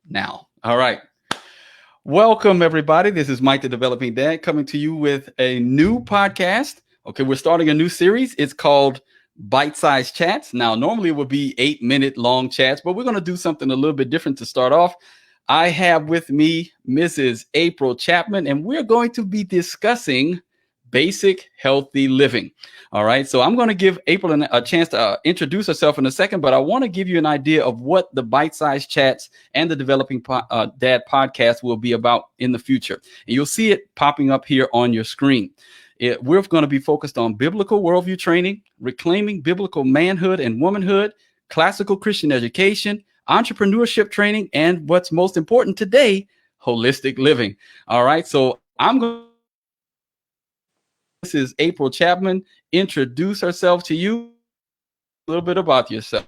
now. All right. Welcome, everybody. This is Mike, the Developing Dad, coming to you with a new podcast. Okay, we're starting a new series. It's called Bite Size Chats. Now, normally it would be 8-minute long chats, but we're going to do something a little bit different to start off. I have with me Mrs. April Chapman, and we're going to be discussing basic healthy living. All right. So I'm going to give April a chance to introduce herself in a second, but I want to give you an idea of what the Bite Size Chats and the Developing Dad podcast will be about in the future. And you'll see it popping up here on your screen. We're going to be focused on biblical worldview training, reclaiming biblical manhood and womanhood, classical Christian education, entrepreneurship training, and what's most important today, holistic living. All right. So I'm going. This is April Chapman. Introduce herself to you. A little bit about yourself.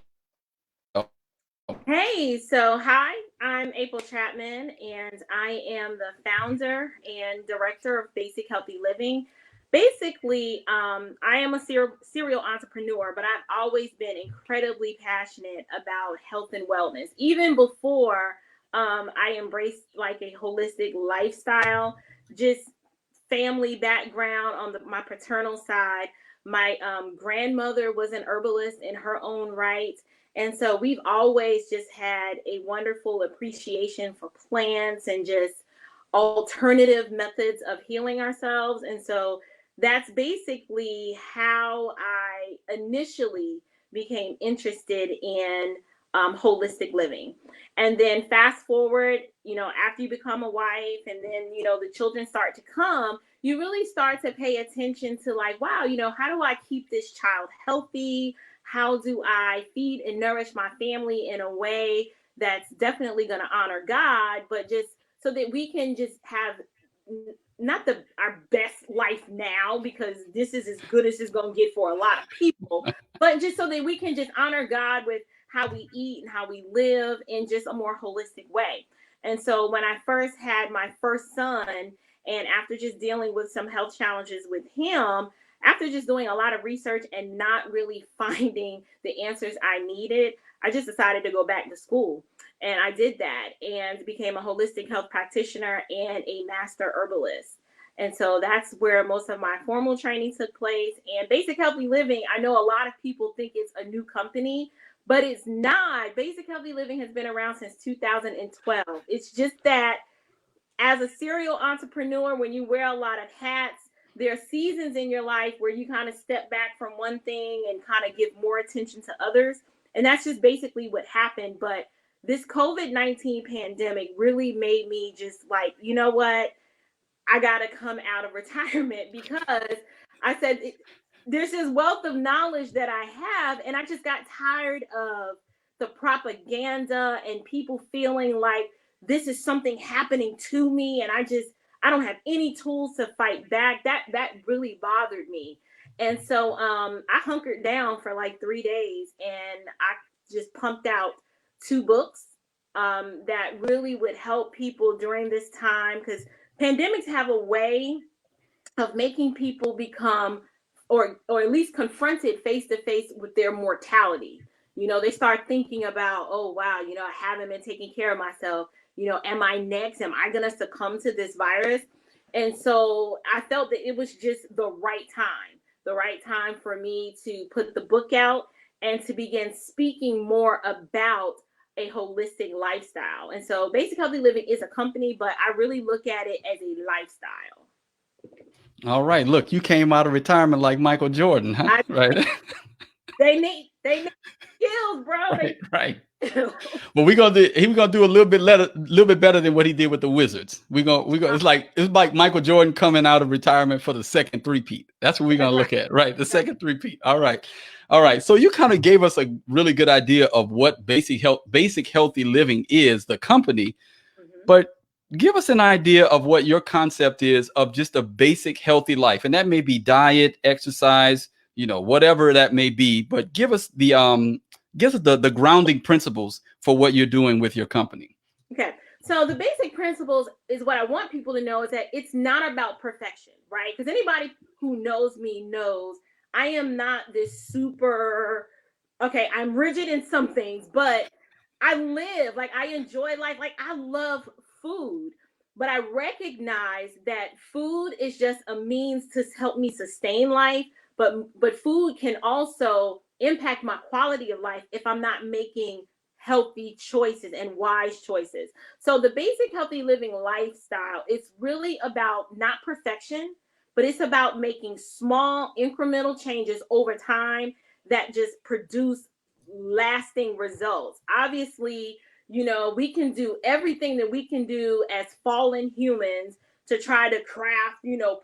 Hey, so hi, I'm April Chapman, and I am the founder and director of Basic Healthy Living. Basically, I am a serial entrepreneur, but I've always been incredibly passionate about health and wellness. Even before I embraced like a holistic lifestyle, just family background on my paternal side. My grandmother was an herbalist in her own right. And so we've always just had a wonderful appreciation for plants and just alternative methods of healing ourselves. And so that's basically how I initially became interested in holistic living. And then fast forward, after you become a wife and then, the children start to come, you really start to pay attention to like, wow, how do I keep this child healthy? How do I feed and nourish my family in a way that's definitely going to honor God, but just so that we can just have not our best life now, because this is as good as it's going to get for a lot of people, but just so that we can just honor God with how we eat and how we live in just a more holistic way. And so when I first had my first son, and after just dealing with some health challenges with him, after just doing a lot of research and not really finding the answers I needed, I just decided to go back to school. And I did that and became a holistic health practitioner and a master herbalist. And so that's where most of my formal training took place. And Basic Healthy Living, I know a lot of people think it's a new company, but it's not. Basic Healthy Living has been around since 2012. It's just that as a serial entrepreneur, when you wear a lot of hats, there are seasons in your life where you kind of step back from one thing and kind of give more attention to others. And that's just basically what happened. But this COVID-19 pandemic really made me just like, you know what? I got to come out of retirement, because I said, there's this wealth of knowledge that I have, and I just got tired of the propaganda and people feeling like this is something happening to me, and I don't have any tools to fight back. That really bothered me. And so I hunkered down for like 3 days, and I just pumped out 2 books that really would help people during this time, because pandemics have a way of making people become, or at least confronted face to face with their mortality. They start thinking about, oh wow, I haven't been taking care of myself. Am I next? Am I gonna succumb to this virus? And so I felt that it was just the right time for me to put the book out and to begin speaking more about a holistic lifestyle. And so Basic Healthy Living is a company, but I really look at it as a lifestyle. All right. Look, you came out of retirement like Michael Jordan, huh? Right. They need skills, bro. Right. Right. But he gonna do a little bit better than what he did with the Wizards. We gonna it's like Michael Jordan coming out of retirement for the second three-peat. That's what we're gonna look at, right? The second three-peat. All right. All right. So you kind of gave us a really good idea of what basic healthy living is, the company, but give us an idea of what your concept is of just a basic healthy life. And that may be diet, exercise, whatever that may be, but give us the grounding principles for what you're doing with your company. Okay. So the basic principles is what I want people to know, is that it's not about perfection, right? Because anybody who knows me knows I am not this super, okay, I'm rigid in some things, but I live, like I enjoy life, like I love food, but I recognize that food is just a means to help me sustain life, but food can also impact my quality of life if I'm not making healthy choices and wise choices. So the basic healthy living lifestyle is really about not perfection, but it's about making small incremental changes over time that just produce lasting results. Obviously, we can do everything that we can do as fallen humans to try to craft,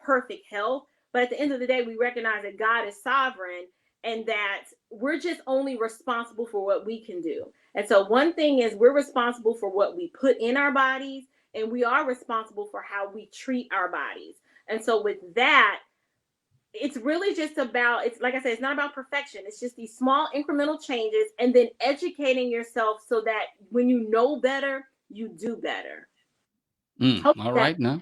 perfect health. But at the end of the day, we recognize that God is sovereign and that we're just only responsible for what we can do. And so, one thing is we're responsible for what we put in our bodies, and we are responsible for how we treat our bodies. And so, with that, it's really just about, it's like I said, it's not about perfection. It's just these small incremental changes and then educating yourself so that when you know better, you do better. All That right now.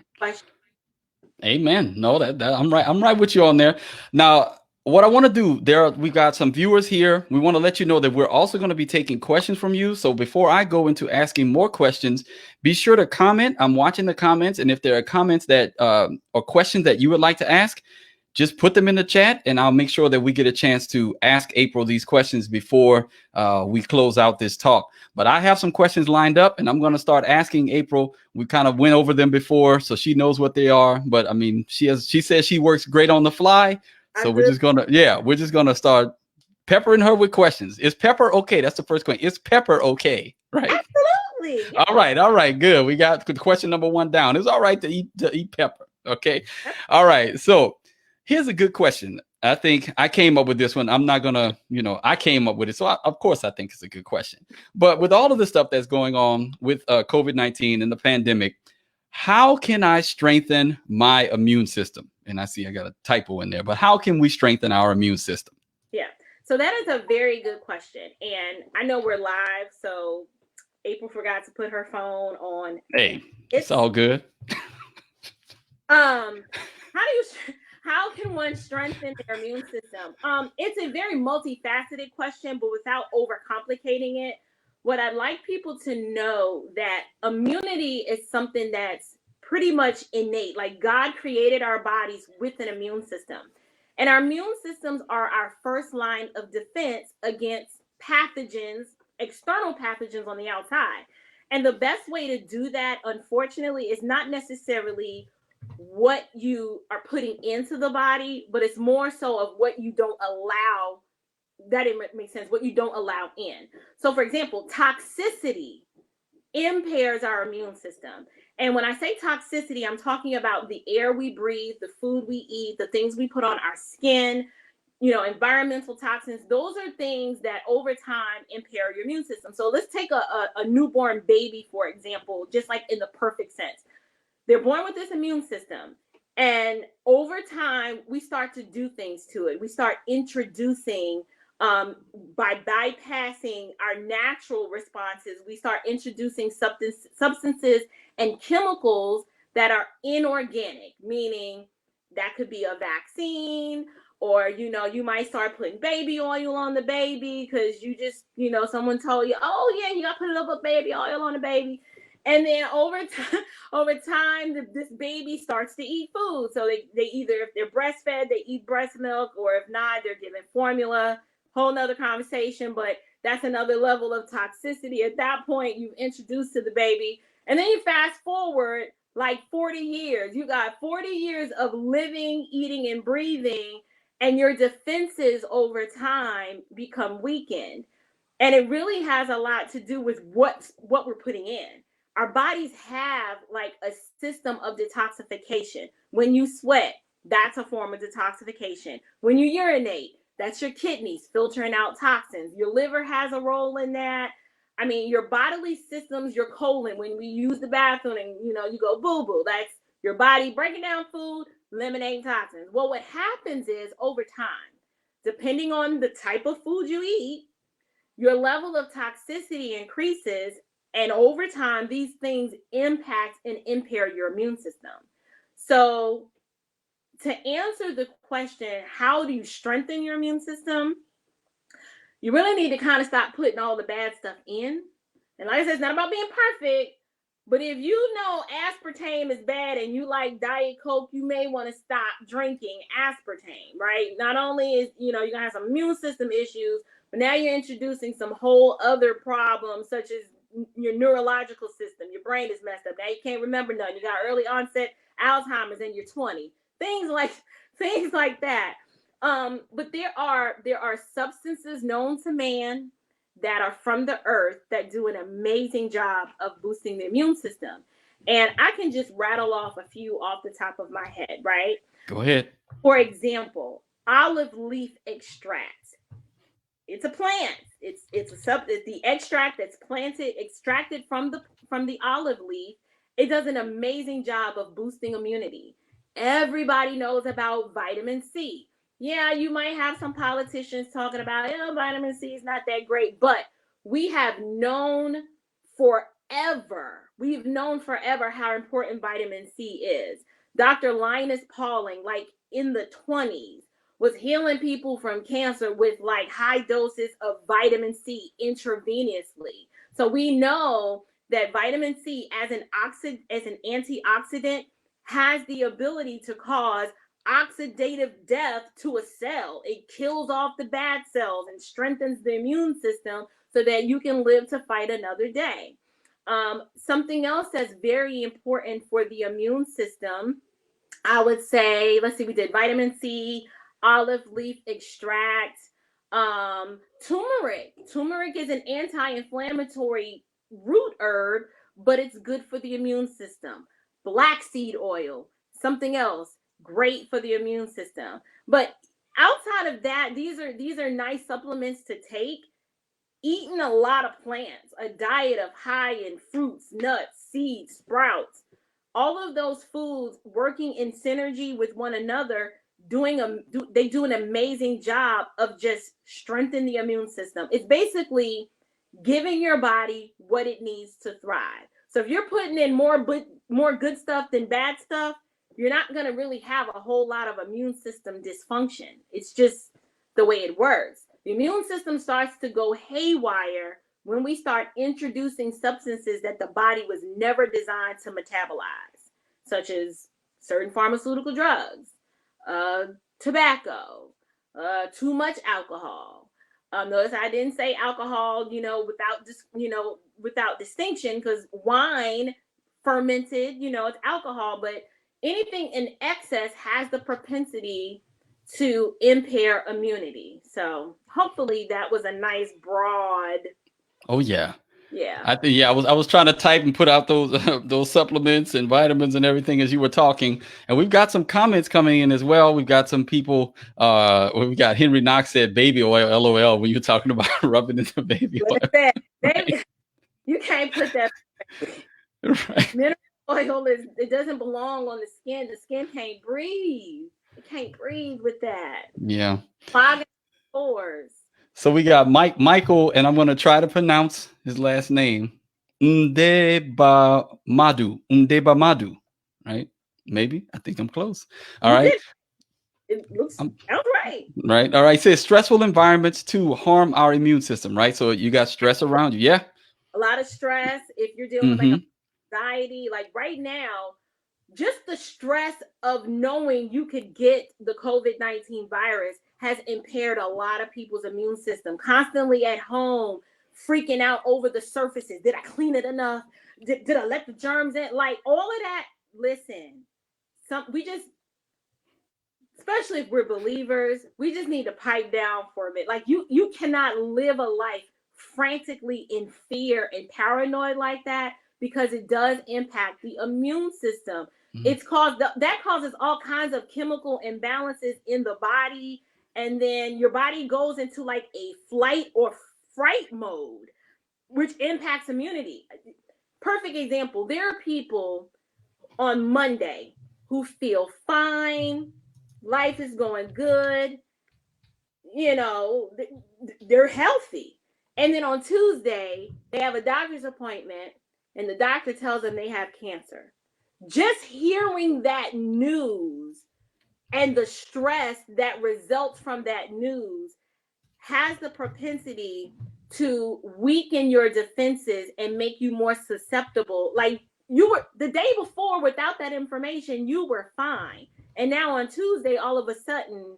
Amen. No, that I'm right. I'm right with you on there. Now, what I want to do, we got some viewers here. We want to let you know that we're also going to be taking questions from you. So before I go into asking more questions, be sure to comment. I'm watching the comments, and if there are comments that or questions that you would like to ask, just put them in the chat, and I'll make sure that we get a chance to ask April these questions before we close out this talk. But I have some questions lined up, and I'm going to start asking April. We kind of went over them before, so she knows what they are. But I mean, she says she works great on the fly. So we're just gonna start peppering her with questions. Is pepper okay? That's the first question. Is pepper okay? Right. absolutely. All right, good. We got question number one down. It's all right to eat pepper. Okay. All right. So here's a good question. I think I came up with this one. I'm not gonna, I came up with it. So of course I think it's a good question. But with all of the stuff that's going on with COVID-19 and the pandemic, how can I strengthen my immune system? And I see I got a typo in there, but how can we strengthen our immune system? Yeah. So that is a very good question. And I know we're live, so April forgot to put her phone on. Hey, it's all good. How can one strengthen their immune system? It's a very multifaceted question, but without overcomplicating it, what I'd like people to know that immunity is something that's pretty much innate. Like God created our bodies with an immune system. And our immune systems are our first line of defense against pathogens, external pathogens on the outside. And the best way to do that, unfortunately, is not necessarily what you are putting into the body, but it's more so of what you don't allow. That it makes sense. What you don't allow in. So, for example, toxicity impairs our immune system. And when I say toxicity, I'm talking about the air we breathe, the food we eat, the things we put on our skin, environmental toxins. Those are things that over time impair your immune system. So let's take a newborn baby, for example, just like in the perfect sense. They're born with this immune system. And over time, we start to do things to it. We start introducing, by bypassing our natural responses, we start introducing substances and chemicals that are inorganic, meaning that could be a vaccine, or you might start putting baby oil on the baby because you just someone told you, oh yeah, you got to put a little baby oil on the baby. And then over time, this baby starts to eat food. So they either, if they're breastfed, they eat breast milk, or if not, they're given formula. Whole nother conversation, but that's another level of toxicity. At that point, you've introduced to the baby. And then you fast forward like 40 years. You got 40 years of living, eating, and breathing, and your defenses over time become weakened. And it really has a lot to do with what we're putting in. Our bodies have like a system of detoxification. When you sweat, that's a form of detoxification. When you urinate, that's your kidneys filtering out toxins. Your liver has a role in that. I mean, your bodily systems, your colon, when we use the bathroom and you go boo-boo, that's your body breaking down food, eliminating toxins. Well, what happens is over time, depending on the type of food you eat, your level of toxicity increases, and over time, these things impact and impair your immune system. So, to answer the question, how do you strengthen your immune system? You really need to kind of stop putting all the bad stuff in And like I said, it's not about being perfect, but if you know aspartame is bad and you like Diet Coke, you may want to stop drinking aspartame, right? Not only is, you're going to have some immune system issues, but now you're introducing some whole other problems, such as your neurological system. Your brain is messed up. Now you can't remember nothing. You got early onset Alzheimer's in your 20s. Things like that. But there are substances known to man that are from the earth that do an amazing job of boosting the immune system. And I can just rattle off a few off the top of my head, right? Go ahead. For example, olive leaf extract. It's a plant. It's the extract that's extracted from the olive leaf. It does an amazing job of boosting immunity. Everybody knows about vitamin C. Yeah, you might have some politicians talking about, vitamin C is not that great, but we've known forever how important vitamin C is. Dr. Linus Pauling, like in the 20s, was healing people from cancer with like high doses of vitamin C intravenously. So we know that vitamin C as an antioxidant has the ability to cause oxidative death to a cell. It kills off the bad cells and strengthens the immune system so that you can live to fight another day. Something else that's very important for the immune system, I would say, let's see, we did vitamin C, olive leaf extract, turmeric. Turmeric is an anti-inflammatory root herb, but it's good for the immune system. Black seed oil, something else, great for the immune system. But outside of that, these are nice supplements to take. Eating a lot of plants, a diet of high in fruits, nuts, seeds, sprouts, all of those foods working in synergy with one another, they do an amazing job of just strengthening the immune system. It's basically giving your body what it needs to thrive. So if you're putting in more good stuff than bad stuff, you're not going to really have a whole lot of immune system dysfunction. It's just the way it works. The immune system starts to go haywire when we start introducing substances that the body was never designed to metabolize, such as certain pharmaceutical drugs, tobacco, too much alcohol. Notice I didn't say alcohol, without distinction, because wine fermented, it's alcohol, but anything in excess has the propensity to impair immunity. So hopefully that was a nice broad. Oh yeah. Yeah. I think I was trying to type and put out those supplements and vitamins and everything as you were talking. And we've got some comments coming in as well. We've got some people. We got Henry Knox said baby oil, LOL, when you're talking about rubbing into baby oil. Baby, you can't put that. Right. Mineral oil it doesn't belong on the skin. The skin can't breathe. It can't breathe with that. Yeah. Clogging pores. So we got Michael, and I'm going to try to pronounce his last name. Ndebamadu, right? Maybe. I think I'm close. All right. It looks sounds right. Right. All right. It says stressful environments to harm our immune system, right? So you got stress around you. Yeah. A lot of stress. If you're dealing with anxiety, like right now, just the stress of knowing you could get the COVID-19 virus has impaired a lot of people's immune system. Constantly at home, freaking out over the surfaces. Did I clean it enough? Did I let the germs in? Like all of that. Listen, especially if we're believers, we just need to pipe down for a bit. Like you cannot live a life frantically in fear and paranoid like that, because it does impact the immune system. That causes all kinds of chemical imbalances in the body, and then your body goes into like a flight or fright mode, which impacts immunity. Perfect example. There are people on Monday who feel fine, life is going good, they're healthy, and then on Tuesday they have a doctor's appointment and the doctor tells them they have cancer. Just hearing that news and the stress that results from that news has the propensity to weaken your defenses and make you more susceptible. Like you were the day before without that information, you were fine. And now on Tuesday, all of a sudden,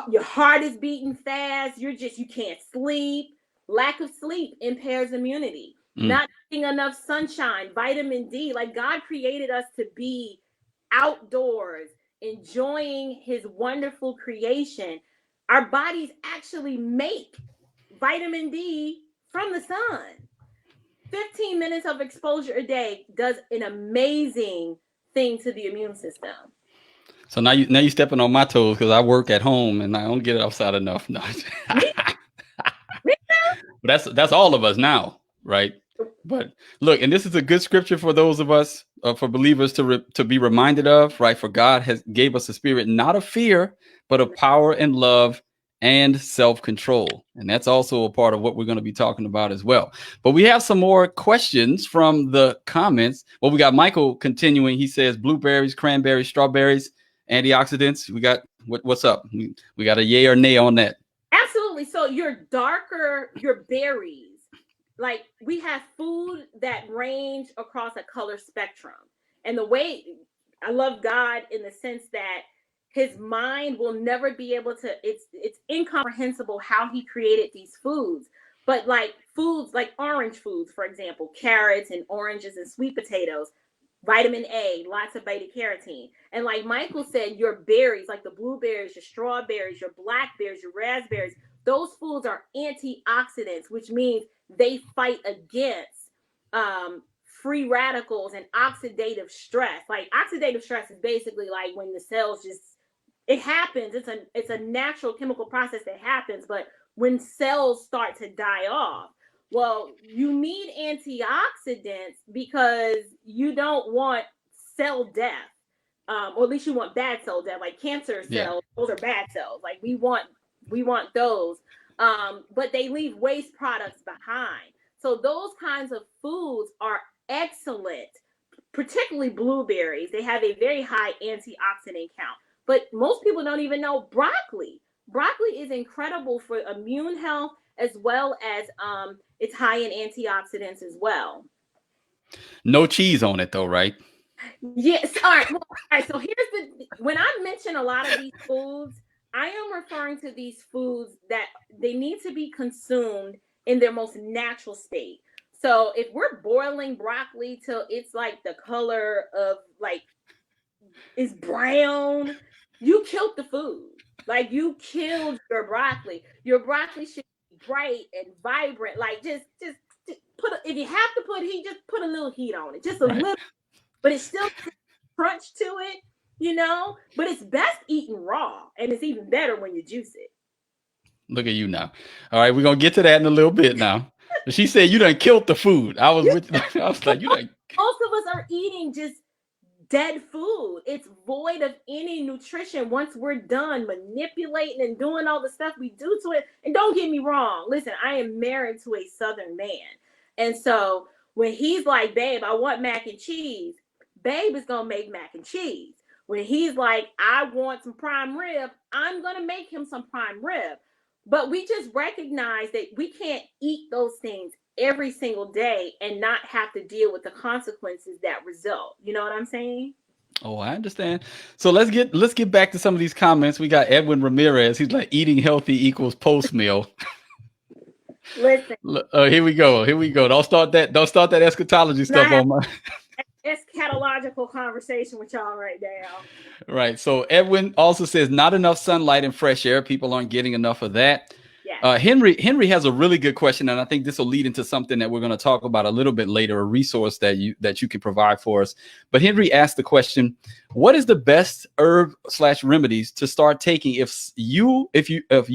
your heart is beating fast. You can't sleep. Lack of sleep impairs immunity. Not getting enough sunshine, vitamin D. Like God created us to be outdoors, enjoying his wonderful creation. Our bodies actually make vitamin D from the sun. 15 minutes of exposure a day does an amazing thing to the immune system. So now you stepping on my toes because I work at home and I don't get outside enough. No. That's all of us now, right? But look, and this is a good scripture for those of us, for believers to be reminded of, right? For God has gave us a spirit not of fear, but of power and love and self-control. And that's also a part of what we're going to be talking about as well. But we have some more questions from the comments. Well, we got Michael continuing. He says blueberries, cranberries, strawberries, antioxidants. We got what's up? We got a yay or nay on that. Absolutely. So your berries, like we have food that range across a color spectrum. And the way I love God in the sense that his mind will never be able to, it's incomprehensible how he created these foods. But like foods like orange foods, for example, carrots and oranges and sweet potatoes, vitamin A, lots of beta carotene. And like Michael said, your berries, like the blueberries, your strawberries, your blackberries, your raspberries, those foods are antioxidants, which means they fight against free radicals and oxidative stress. Like oxidative stress is basically like when the cells it happens. It's a natural chemical process that happens, but when cells start to die off, well, you need antioxidants because you don't want cell death, or at least you want bad cell death, like cancer cells. Yeah. Those are bad cells. Like we want those, but they leave waste products behind. So those kinds of foods are excellent, particularly blueberries. They have a very high antioxidant count, but most people don't even know broccoli. Broccoli is incredible for immune health as well as it's high in antioxidants as well. No cheese on it though, right? Yes. All right. Well, all right. So when I mention a lot of these foods, I am referring to these foods that they need to be consumed in their most natural state. So if we're boiling broccoli till it's like the color of like is brown, you killed the food. Like you killed your broccoli. Your broccoli should be bright and vibrant. Like just put if you have to put heat, just put a little heat on it, just a little. But it's still crunch to it, But it's best eaten raw, and it's even better when you juice it. Look at you now. All right, we're gonna get to that in a little bit now. She said you done killed the food. I was like, you done. Most of us are eating just dead food. It's void of any nutrition once we're done manipulating and doing all the stuff we do to it. And don't get me wrong. Listen, I am married to a Southern man. And so when he's like, babe, I want mac and cheese, babe is going to make mac and cheese. When he's like, I want some prime rib, I'm going to make him some prime rib. But we just recognize that we can't eat those things every single day and not have to deal with the consequences that result. You know what I'm saying? Oh, I understand. So let's get back to some of these comments. We got Edwin Ramirez. He's like, eating healthy equals post meal. Listen. Here we go. Don't start that eschatology stuff on my eschatological conversation with y'all right now. Right. So Edwin also says not enough sunlight and fresh air. People aren't getting enough of that. Yes. Henry has a really good question, and I think this will lead into something that we're going to talk about a little bit later, a resource that you can provide for us. But Henry asked the question, what is the best herb/remedies to start taking if you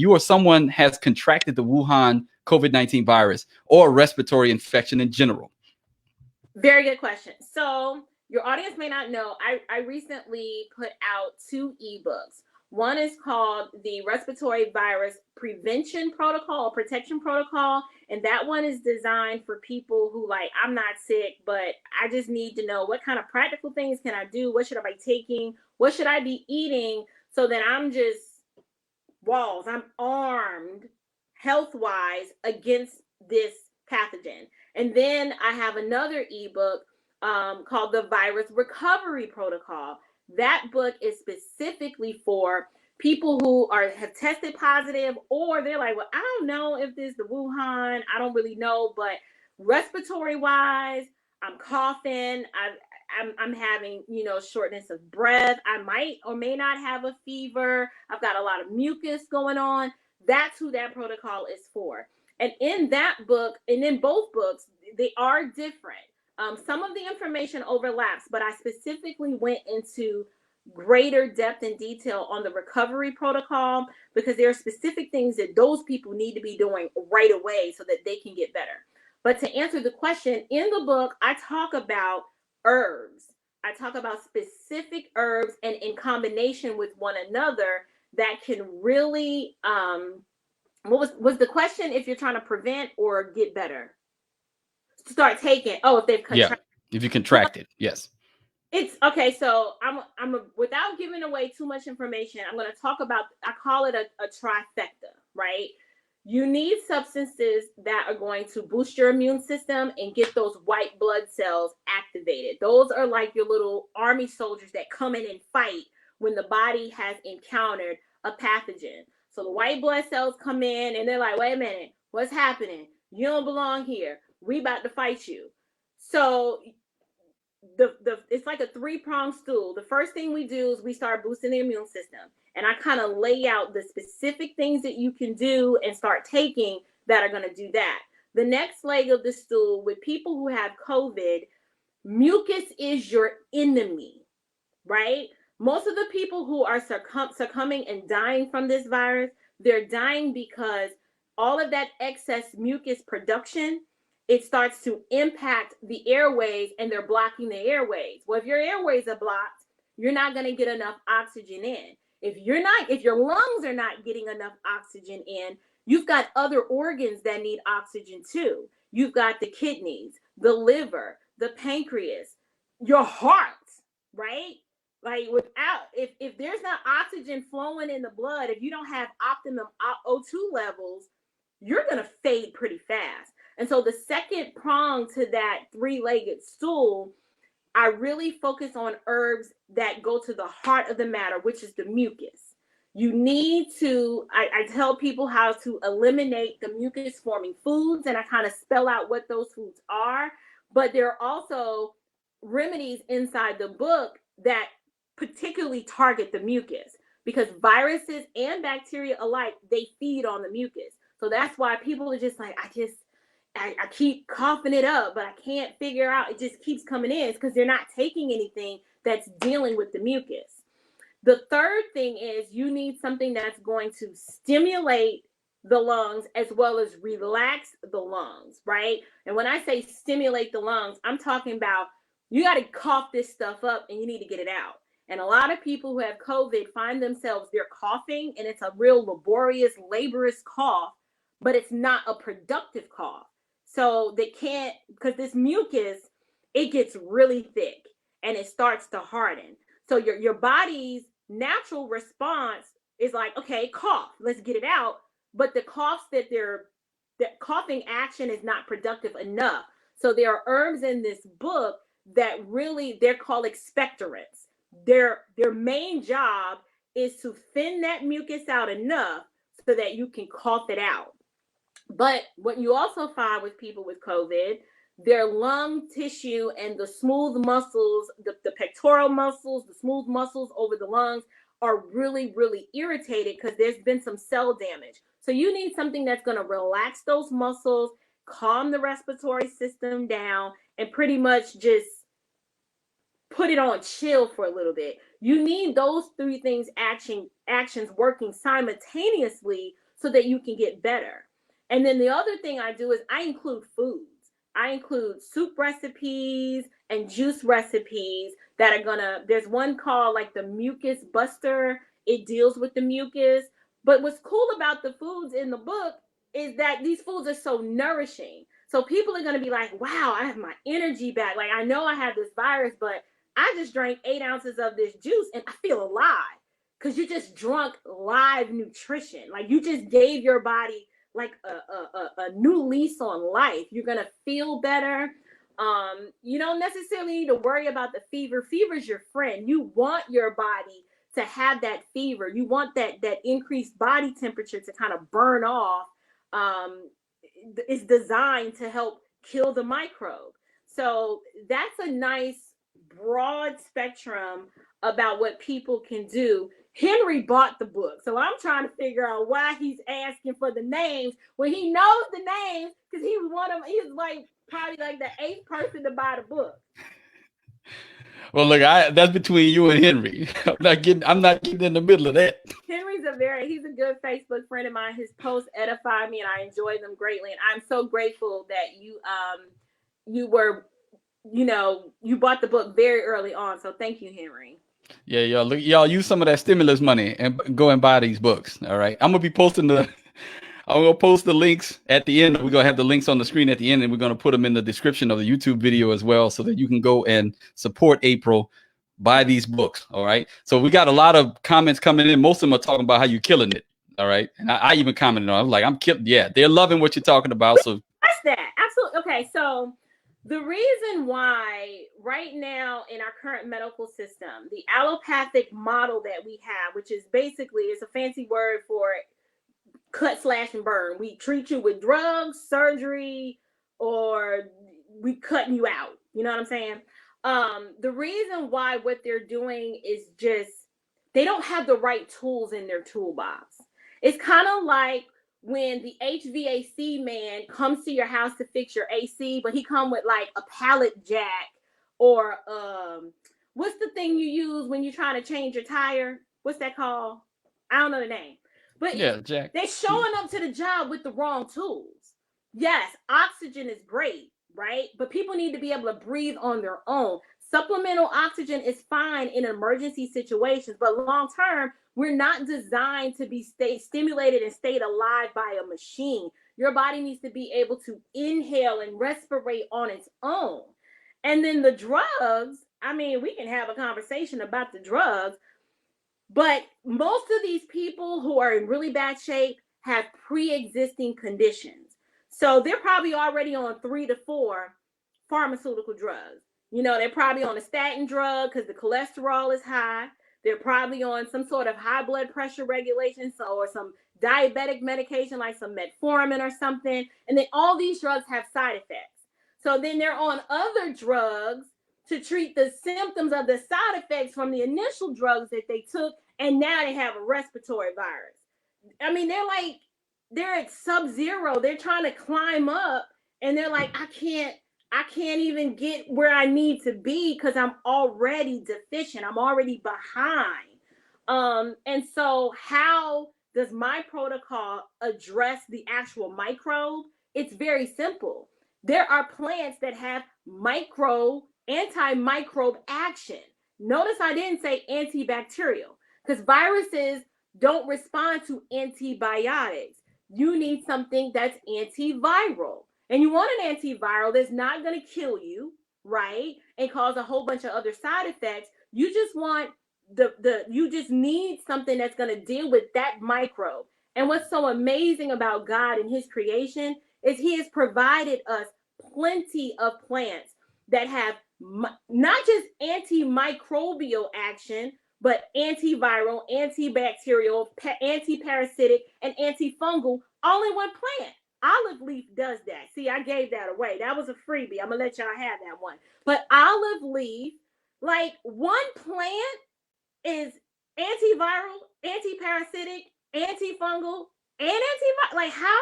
or someone has contracted the Wuhan COVID-19 virus or a respiratory infection in general? Very good question. So your audience may not know, I recently put out 2 ebooks. One is called the Respiratory Virus Prevention Protocol or Protection Protocol. And that one is designed for people who like, I'm not sick, but I just need to know what kind of practical things can I do? What should I be taking? What should I be eating so that I'm just I'm armed, health-wise against this pathogen. And then I have another ebook called the Virus Recovery Protocol. That book is specifically for people who have tested positive, or they're like, well, I don't know if this is the Wuhan, I don't really know, but respiratory wise, I'm coughing, I'm having, shortness of breath, I might or may not have a fever, I've got a lot of mucus going on. That's who that protocol is for. And in that book, and in both books, they are different. Some of the information overlaps, but I specifically went into greater depth and detail on the recovery protocol because there are specific things that those people need to be doing right away so that they can get better. But to answer the question, in the book, I talk about herbs. I talk about specific herbs and in combination with one another that can really, what was the question? If you're trying to prevent or get better? Start taking, if they've contracted. Yeah, if you contract it, yes. It's okay. So without giving away too much information, I'm going to talk about, I call it a trifecta, right? You need substances that are going to boost your immune system and get those white blood cells activated. Those are like your little army soldiers that come in and fight when the body has encountered a pathogen. So the white blood cells come in and they're like, wait a minute, what's happening? You don't belong here. We about to fight you. So it's like a 3-pronged stool. The first thing we do is we start boosting the immune system. And I kind of lay out the specific things that you can do and start taking that are going to do that. The next leg of the stool, with people who have COVID, mucus is your enemy, right? Most of the people who are succumbing and dying from this virus, they're dying because all of that excess mucus production, it starts to impact the airways and they're blocking the airways. Well, if your airways are blocked, you're not going to get enough oxygen in. If your lungs are not getting enough oxygen in, you've got other organs that need oxygen too. You've got the kidneys, the liver, the pancreas, your heart, right? Like if there's not oxygen flowing in the blood, if you don't have optimum O2 levels, you're going to fade pretty fast. And so the second prong to that 3-legged stool, I really focus on herbs that go to the heart of the matter, which is the mucus. You need to, I tell people how to eliminate the mucus forming foods, and I kind of spell out what those foods are. But there are also remedies inside the book that particularly target the mucus, because viruses and bacteria alike, they feed on the mucus. So that's why people are just like, I keep coughing it up, but I can't figure out, it just keeps coming in. It's because they're not taking anything that's dealing with the mucus. The third thing is you need something that's going to stimulate the lungs as well as relax the lungs, right? And when I say stimulate the lungs, I'm talking about you got to cough this stuff up and you need to get it out. And a lot of people who have COVID find themselves, they're coughing and it's a real laborious cough, but it's not a productive cough. So they can't, because this mucus, it gets really thick and it starts to harden. So your body's natural response is like, okay, cough, let's get it out. But the coughs that coughing action is not productive enough. So there are herbs in this book that really, they're called expectorants. Their main job is to thin that mucus out enough so that you can cough it out. But what you also find with people with COVID, their lung tissue and the smooth muscles, the pectoral muscles, the smooth muscles over the lungs are really, really irritated because there's been some cell damage. So you need something that's going to relax those muscles, calm the respiratory system down, and pretty much just put it on chill for a little bit. You need those 3 things actions working simultaneously so that you can get better. And then the other thing I do is I include foods. I include soup recipes and juice recipes that are there's one called like the Mucus Buster. It deals with the mucus. But what's cool about the foods in the book is that these foods are so nourishing. So people are going to be like, wow, I have my energy back. Like, I know I have this virus, but I just drank 8 ounces of this juice and I feel alive, because you just drunk live nutrition. Like, you just gave your body like a new lease on life. You're gonna feel better. You don't necessarily need to worry about the fever. Fever's your friend. You want your body to have that fever. You want that increased body temperature to kind of burn off. It's designed to help kill the microbe. So that's a nice broad spectrum about what people can do. Henry bought the book, so I'm trying to figure out why he's asking for the names when he knows the names, because he was one of he's like probably like the 8th person to buy the book. Well, look, that's between you and Henry. I'm not getting in the middle of that. Henry's he's a good Facebook friend of mine. His posts edify me and I enjoy them greatly. And I'm so grateful that you were, you bought the book very early on. So thank you, Henry. Yeah, y'all use some of that stimulus money and go and buy these books. All right. I'm gonna post the links at the end. We're gonna have the links on the screen at the end, and we're gonna put them in the description of the YouTube video as well, so that you can go and support April. Buy these books. All right. So we got a lot of comments coming in. Most of them are talking about how you're killing it. All right. And I even commented on it. I was like, I'm killing. Yeah, they're loving what you're talking about. So that's that. Absolutely. Okay. So the reason why right now in our current medical system, the allopathic model that we have, which is basically, it's a fancy word for cut, slash, and burn. We treat you with drugs, surgery, or we cutting you out. You know what I'm saying? The reason why what they're doing is just they don't have the right tools in their toolbox. It's kind of like when the HVAC man comes to your house to fix your AC, but he come with like a pallet jack or what's the thing you use when you're trying to change your tire? What's that called? I don't know the name. But yeah, Jack. They're showing up to the job with the wrong tools. Yes, oxygen is great, right? But people need to be able to breathe on their own. Supplemental oxygen is fine in emergency situations, but long term, we're not designed to be stimulated and stayed alive by a machine. Your body needs to be able to inhale and respirate on its own. And then the drugs, I mean, we can have a conversation about the drugs, but most of these people who are in really bad shape have pre-existing conditions. So they're probably already on 3 to 4 pharmaceutical drugs. They're probably on a statin drug because the cholesterol is high. They're probably on some sort of high blood pressure regulation, or some diabetic medication like some metformin or something. And then all these drugs have side effects. So then they're on other drugs to treat the symptoms of the side effects from the initial drugs that they took, and now they have a respiratory virus. I mean, they're at sub-zero. They're trying to climb up, and they're like, I can't even get where I need to be because I'm already deficient. I'm already behind. And so how does my protocol address the actual microbe? It's very simple. There are plants that have antimicrobe action. Notice I didn't say antibacterial, because viruses don't respond to antibiotics. You need something that's antiviral. And you want an antiviral that's not going to kill you, right? And cause a whole bunch of other side effects. You just want you just need something that's going to deal with that microbe. And what's so amazing about God and his creation is he has provided us plenty of plants that have not just antimicrobial action, but antiviral, antibacterial, antiparasitic, and antifungal all in one plant. Olive leaf does that. See, I gave that away. That was a freebie. I'm going to let y'all have that one. But olive leaf, like one plant is antiviral, antiparasitic, antifungal, and antiviral. Like how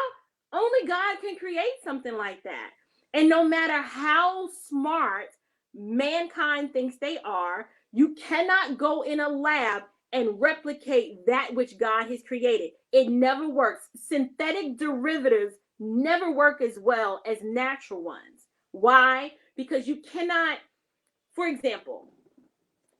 only God can create something like that. And no matter how smart mankind thinks they are, you cannot go in a lab and replicate that which God has created. It never works. Synthetic derivatives never work as well as natural ones. Why? Because you cannot, for example,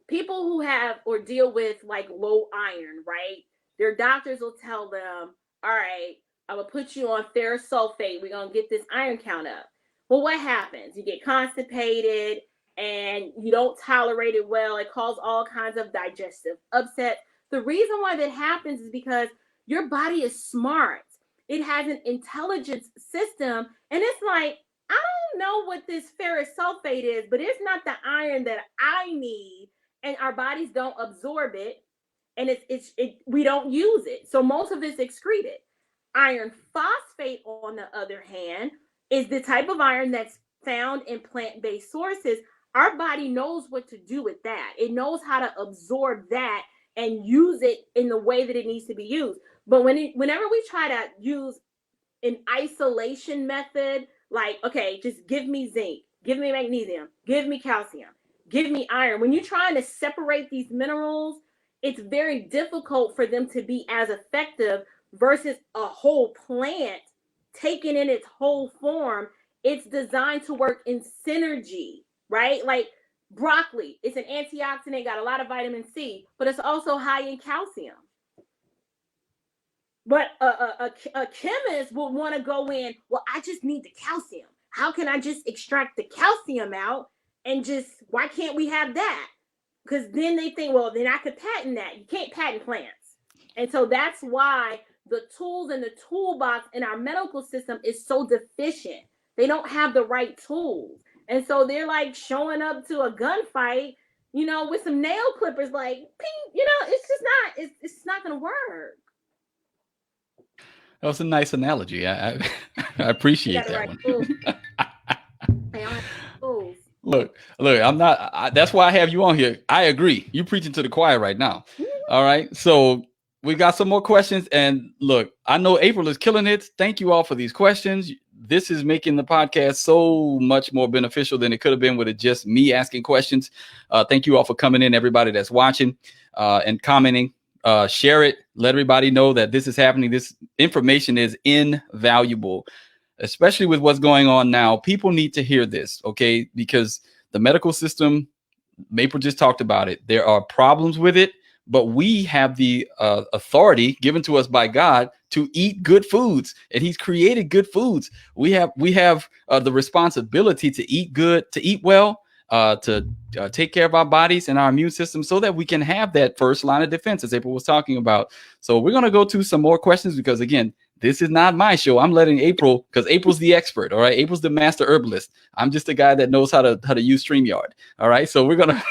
people who have or deal with like low iron, right? Their doctors will tell them, all right, I'm going to put you on ferrous sulfate. We're going to get this iron count up. Well, what happens? You get constipated and you don't tolerate it well. It causes all kinds of digestive upset. The reason why that happens is because your body is smart. It has an intelligence system. And it's like, I don't know what this ferrous sulfate is, but it's not the iron that I need. And our bodies don't absorb it. And we don't use it. So most of it's excreted. Iron phosphate, on the other hand, is the type of iron that's found in plant-based sources. Our body knows what to do with that. It knows how to absorb that and use it in the way that it needs to be used. But whenever we try to use an isolation method, like, okay, just give me zinc, give me magnesium, give me calcium, give me iron. When you're trying to separate these minerals, it's very difficult for them to be as effective versus a whole plant taken in its whole form. It's designed to work in synergy, right? Like broccoli, it's an antioxidant, got a lot of vitamin C, but it's also high in calcium. But a chemist would want to go in, well, I just need the calcium. How can I just extract the calcium out and why can't we have that? Because then they think, well, then I could patent that. You can't patent plants. And so that's why the tools in the toolbox in our medical system is so deficient. They don't have the right tools. And so they're like showing up to a gunfight, with some nail clippers, like, ping, it's just not, it's not going to work. That was a nice analogy. I appreciate that one. Look, I'm not, that's why I have you on here. I agree. You're preaching to the choir right now. All right. So we got some more questions. And look, I know April is killing it. Thank you all for these questions. This is making the podcast so much more beneficial than it could have been with it just me asking questions. Thank you all for coming in, everybody that's watching and commenting. Share it. Let everybody know that this is happening. This information is invaluable, especially with what's going on now. People need to hear this, okay? Because the medical system, Maple just talked about it. There are problems with it, but we have the authority given to us by God to eat good foods, and He's created good foods. We have the responsibility to eat good, to eat well, to take care of our bodies and our immune system so that we can have that first line of defense, as April was talking about. So we're going to go to some more questions because, again, this is not my show. I'm letting April, because April's the expert. All right. April's the master herbalist. I'm just the guy that knows how to use StreamYard. All right. So we're going to.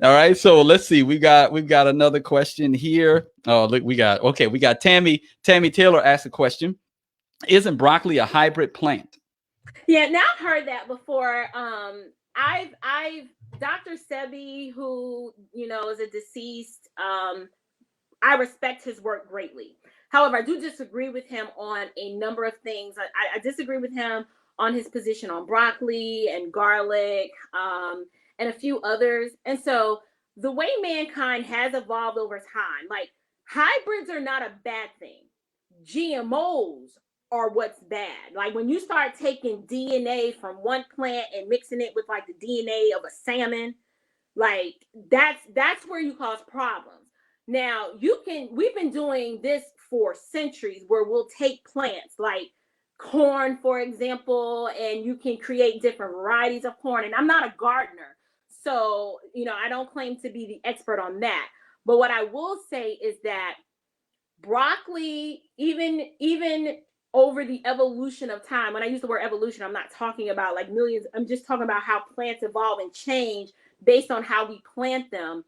All right. So let's see. We've got another question here. Oh, look, we got Tammy Taylor asked a question. Isn't broccoli a hybrid plant? Yeah, now I've heard that before. I've Dr. Sebi, who is a deceased. I respect his work greatly. However, I do disagree with him on a number of things. I disagree with him on his position on broccoli and garlic, and a few others. And so the way mankind has evolved over time, like hybrids are not a bad thing. GMOs are what's bad. Like when you start taking DNA from one plant and mixing it with like the DNA of a salmon, like that's where you cause problems. Now we've been doing this for centuries where we'll take plants like corn, for example, and you can create different varieties of corn. And I'm not a gardener, so I don't claim to be the expert on that. But what I will say is that broccoli, even over the evolution of time, when I use the word evolution, I'm not talking about like millions. I'm just talking about how plants evolve and change based on how we plant them.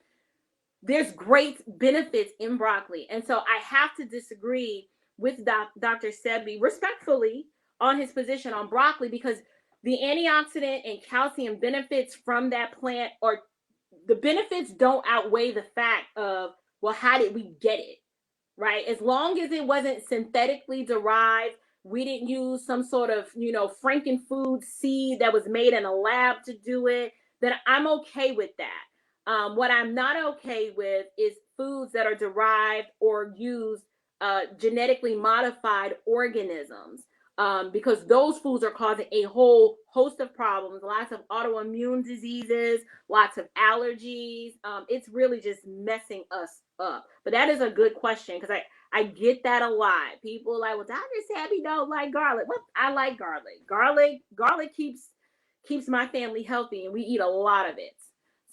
There's great benefits in broccoli. And so I have to disagree with Dr. Sebi respectfully on his position on broccoli, because the antioxidant and calcium benefits from that plant, or the benefits don't outweigh the fact of, well, how did we get it? Right? As long as it wasn't synthetically derived, we didn't use some sort of, frankenfood seed that was made in a lab to do it, then I'm okay with that. What I'm not okay with is foods that are derived or use genetically modified organisms, because those foods are causing a whole host of problems, lots of autoimmune diseases, lots of allergies. It's really just messing us up. But that is a good question, because I get that a lot. People are like, well, Dr. Sebi don't like garlic. Well, I like garlic. Garlic keeps my family healthy, and we eat a lot of it.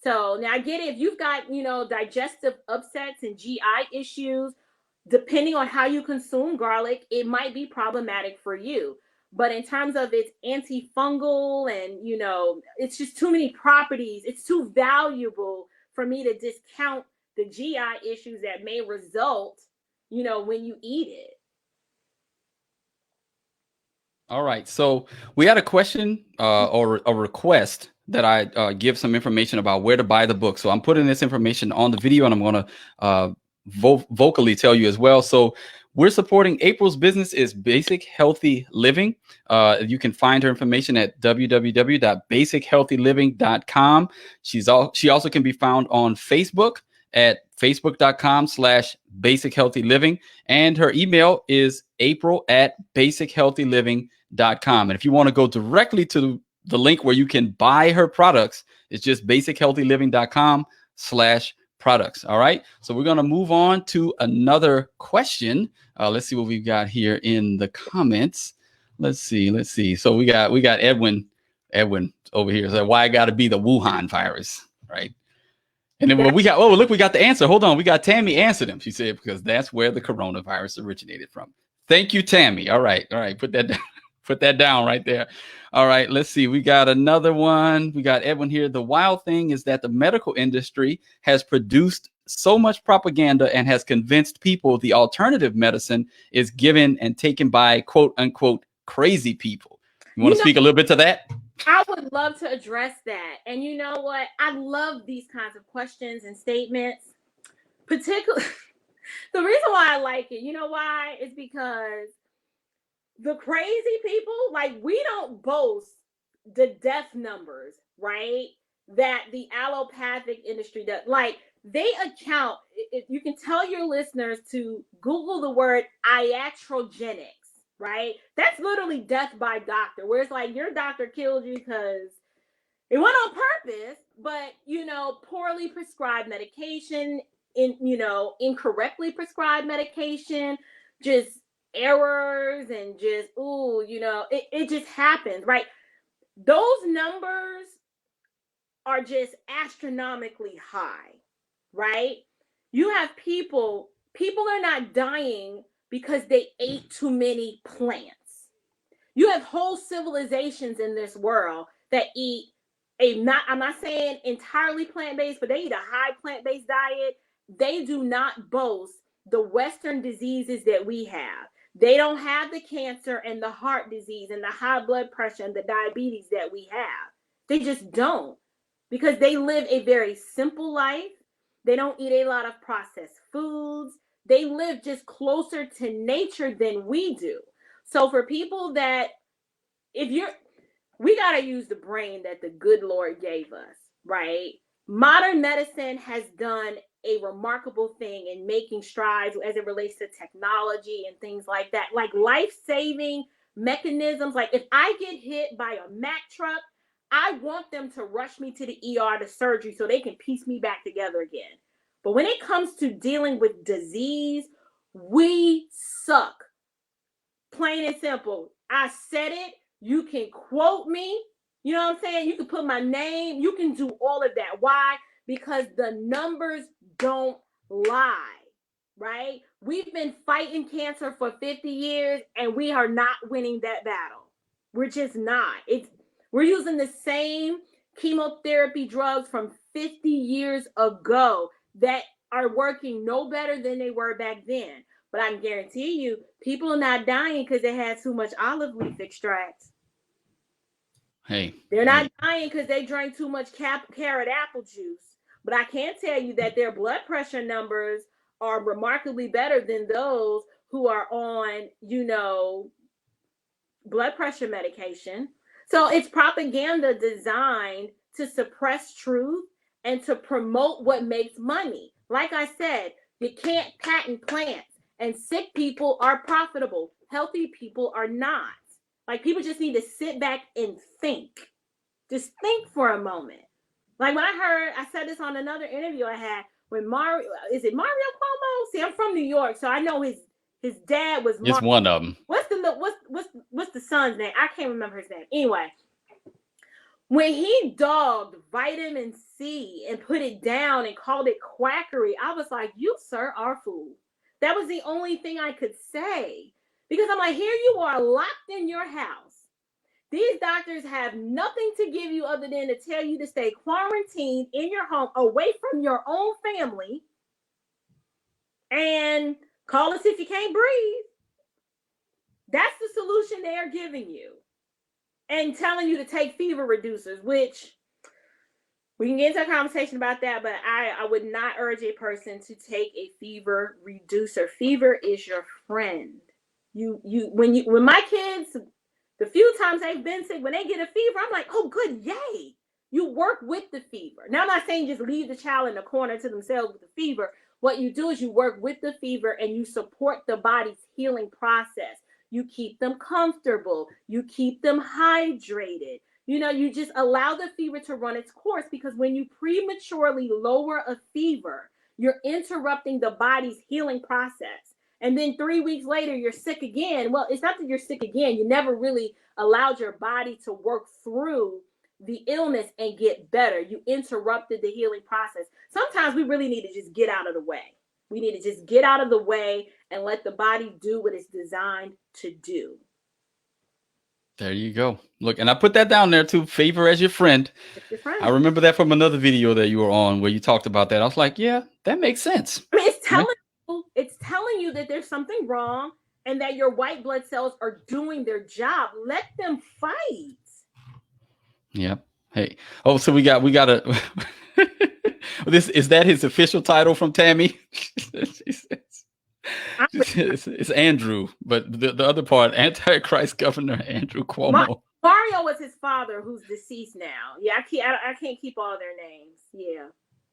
So now I get it. If you've got, digestive upsets and GI issues, depending on how you consume garlic, it might be problematic for you. But in terms of its antifungal and, it's just too many properties. It's too valuable for me to discount the GI issues that may result, when you eat it. All right. So we had a question or a request that I give some information about where to buy the book. So I'm putting this information on the video, and I'm going to vocally tell you as well. So we're supporting April's business is Basic Healthy Living. You can find her information at www.basichealthyliving.com. She also can be found on Facebook at facebook.com/basichealthyliving. And her email is april@basichealthyliving.com. And if you want to go directly to the link where you can buy her products, it's just basichealthyliving.com/products. All right. So we're going to move on to another question. Let's see what we've got here in the comments. Let's see. So we got Edwin over here. So why I got to be the Wuhan virus, right? And then we got, we got the answer. Hold on. We got Tammy answered him. She said, because that's where the coronavirus originated from. Thank you, Tammy. All right. Put that down. Put that down right there. All right, let's see. We got another one. We got Edwin here. The wild thing is that the medical industry has produced so much propaganda and has convinced people the alternative medicine is given and taken by quote unquote crazy people. You want to speak a little bit to that? I would love to address that. And you know what? I love these kinds of questions and statements. Particularly, the reason why I like it, you know why? Is because the crazy people, like, we don't boast the death numbers, right? That the allopathic industry does. Like, they account, if you can tell your listeners to Google the word iatrogenics, right? That's literally death by doctor, where it's like your doctor killed you because it went on purpose, but, poorly prescribed medication, incorrectly prescribed medication, just errors and just, it just happens, right? Those numbers are just astronomically high, right? You have people are not dying because they ate too many plants. You have whole civilizations in this world that eat I'm not saying entirely plant-based, but they eat a high plant-based diet. They do not boast the Western diseases that we have. They don't have the cancer and the heart disease and the high blood pressure and the diabetes that we have. They just don't, because they live a very simple life. They don't eat a lot of processed foods. They live just closer to nature than we do. So for people that, we got to use the brain that the good Lord gave us, right? Modern medicine has done a remarkable thing in making strides as it relates to technology and things like that, like life-saving mechanisms. Like, if I get hit by a Mack truck, I want them to rush me to the ER to surgery so they can piece me back together again. But when it comes to dealing with disease, we suck. Plain and simple. I said it. You can quote me. You know what I'm saying? You can put my name. You can do all of that. Why? Because the numbers don't lie, right? We've been fighting cancer for 50 years and we are not winning that battle. We're just not. We're using the same chemotherapy drugs from 50 years ago that are working no better than they were back then. But I can guarantee you, people are not dying because they had too much olive leaf extracts. They're not dying because they drank too much carrot apple juice. But I can tell you that their blood pressure numbers are remarkably better than those who are on, blood pressure medication. So it's propaganda designed to suppress truth and to promote what makes money. Like I said, you can't patent plants, and sick people are profitable. Healthy people are not. Like, people just need to sit back and think. Just think for a moment. Like, when I said this on another interview I had when is it Mario Cuomo? See, I'm from New York, so I know his dad was It's one of them. What's the son's name? I can't remember his name. Anyway, when he dogged vitamin C and put it down and called it quackery, I was like, you, sir, are a fool. That was the only thing I could say. Because I'm like, here you are locked in your house. These doctors have nothing to give you other than to tell you to stay quarantined in your home, away from your own family, and call us if you can't breathe. That's the solution they are giving you. And telling you to take fever reducers, which we can get into a conversation about that, but I would not urge a person to take a fever reducer. Fever is your friend. When my kids, the few times they've been sick, when they get a fever, I'm like, oh, good, yay. You work with the fever. Now, I'm not saying just leave the child in the corner to themselves with the fever. What you do is you work with the fever and you support the body's healing process. You keep them comfortable. You keep them hydrated. You just allow the fever to run its course, because when you prematurely lower a fever, you're interrupting the body's healing process. And then 3 weeks later, you're sick again. Well, it's not that you're sick again. You never really allowed your body to work through the illness and get better. You interrupted the healing process. Sometimes we really need to just get out of the way. We need to just get out of the way and let the body do what it's designed to do. There you go. Look, and I put that down there too. Fever as your friend. Your friend. I remember that from another video that you were on where you talked about that. I was like, yeah, that makes sense. I mean, it's telling you that there's something wrong and that your white blood cells are doing their job. Let them fight. Yeah. Hey. Oh, so we got a this is that his official title from Tammy? It's Andrew, but the other part, Antichrist Governor Andrew Cuomo. Mario was his father, who's deceased now. Yeah, I can't keep all their names. Yeah,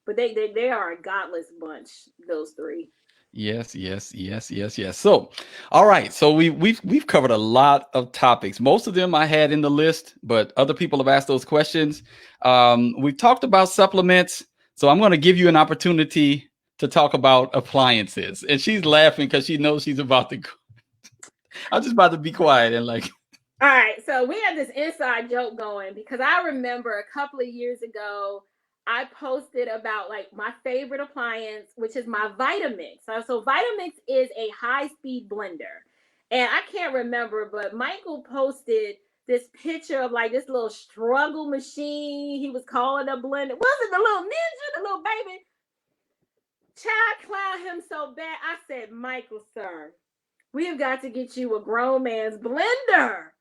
but they are a godless bunch. Those three. Yes. So, all right. So we've covered a lot of topics. Most of them I had in the list, but other people have asked those questions. We've talked about supplements, so I'm going to give you an opportunity to talk about appliances. And she's laughing because she knows she's about to go. I'm just about to be quiet and like. All right. So we have this inside joke going, because I remember a couple of years ago, I posted about like my favorite appliance, which is my Vitamix. So Vitamix is a high-speed blender. And I can't remember, but Michael posted this picture of like this little struggle machine. He was calling a blender. Was it the little ninja, the little baby? Child, clown him so bad. I said, Michael, sir, we have got to get you a grown man's blender.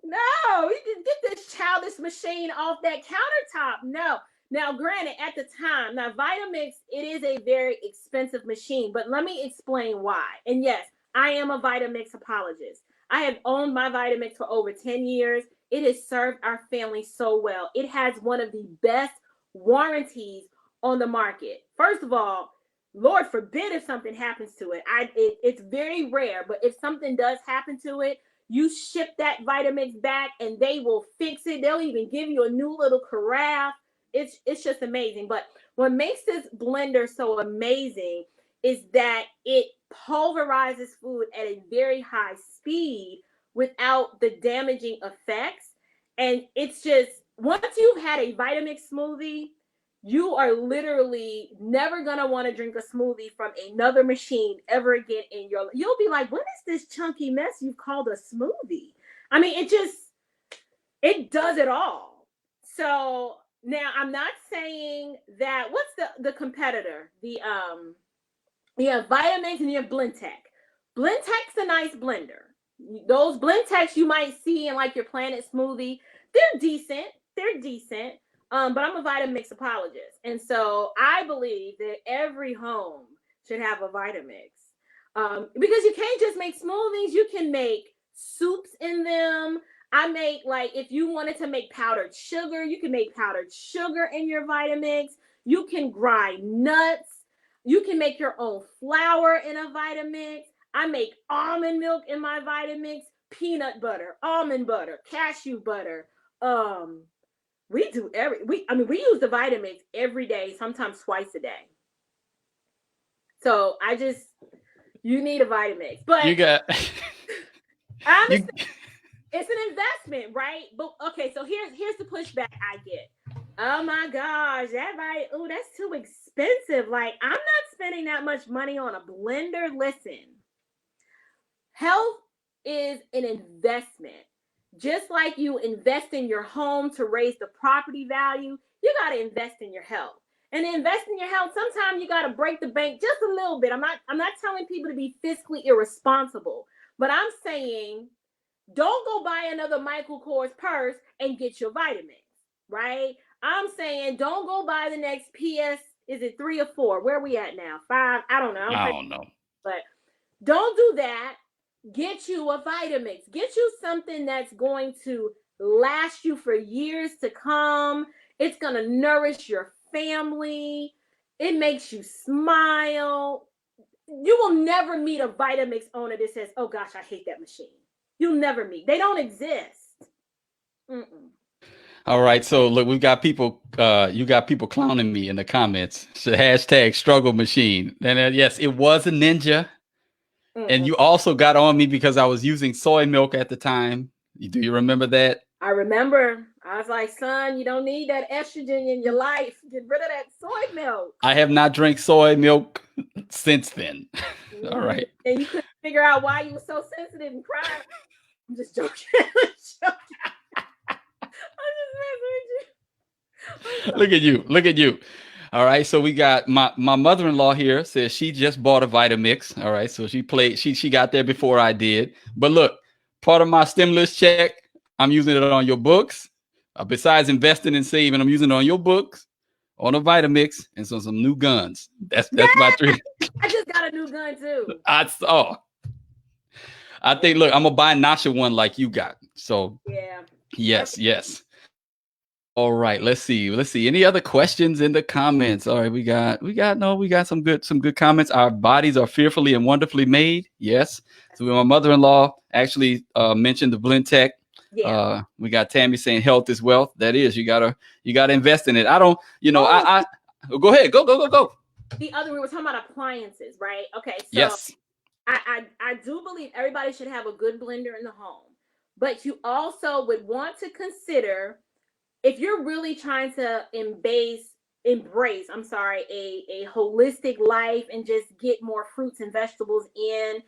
No, you can get this childish machine off that countertop. No. Now, granted, at the time, now Vitamix, it is a very expensive machine, but let me explain why. And yes, I am a Vitamix apologist. I have owned my Vitamix for over 10 years. It has served our family so well. It has one of the best warranties on the market. First of all, Lord forbid if something happens to it. It's very rare, but if something does happen to it, you ship that Vitamix back and they will fix it. They'll even give you a new little carafe. It's just amazing. But what makes this blender so amazing is that it pulverizes food at a very high speed without the damaging effects. And it's just, once you've had a Vitamix smoothie, you are literally never going to want to drink a smoothie from another machine ever again in your life. You'll be like, what is this chunky mess you've called a smoothie? I mean, it does it all. So now I'm not saying that, what's the competitor? You have Vitamix and you have Blendtec. Blendtec's a nice blender. Those Blendtecs you might see in like your Planet smoothie, they're decent. But I'm a Vitamix apologist. And so I believe that every home should have a Vitamix. Because you can't just make smoothies, you can make soups in them. I make, like, if you wanted to make powdered sugar, you can make powdered sugar in your Vitamix. You can grind nuts. You can make your own flour in a Vitamix. I make almond milk in my Vitamix, peanut butter, almond butter, cashew butter. We use the Vitamix every day, sometimes twice a day. So you need a Vitamix. But you got I understand. It's an investment, right? But okay, so here's the pushback I get. Oh my gosh, that's too expensive. Like, I'm not spending that much money on a blender. Listen, health is an investment. Just like you invest in your home to raise the property value, you got to invest in your health. And to invest in your health, sometimes you got to break the bank just a little bit. I'm not telling people to be fiscally irresponsible, but I'm saying don't go buy another Michael Kors purse and get your vitamins, right? I'm saying don't go buy the next PS. Is it 3 or 4? Where are we at now? 5? I don't know. I don't know. But don't do that. Get you a Vitamix. Get you something that's going to last you for years to come. It's going to nourish your family. It makes you smile. You will never meet a Vitamix owner that says, oh gosh, I hate that machine. You'll never meet. They don't exist. Mm-mm. All right, so look, we've got people. You got people clowning me in the comments. So hashtag struggle machine. And yes, it was a Ninja. And Mm-mm. you also got on me because I was using soy milk at the time. Do you remember that? I remember. I was like, son, you don't need that estrogen in your life. Get rid of that soy milk. I have not drank soy milk since then. All right. And you couldn't figure out why you were so sensitive and crying. I'm just joking. I'm just messing with you. Look at you. Look at you. All right. So we got my mother-in-law here says she just bought a Vitamix. All right. So she got there before I did. But look, part of my stimulus check, I'm using it on your books. Besides investing and saving, I'm using it on your books, on a Vitamix, and some new guns. That's my 3. I just got a new gun too. I saw. I think, look, I'm gonna buy Nasha one like you got. So yeah. Yes. All right, let's see. Any other questions in the comments? All right, we got some good comments. Our bodies are fearfully and wonderfully made. Yes. So my mother-in-law actually mentioned the Blend Tech. Yeah. We got Tammy saying health is wealth. That is, you gotta invest in it. I don't, I go ahead, go. The other, we were talking about appliances, right? Okay. So yes. I do believe everybody should have a good blender in the home, but you also would want to consider, if you're really trying to embrace a holistic life and just get more fruits and vegetables in,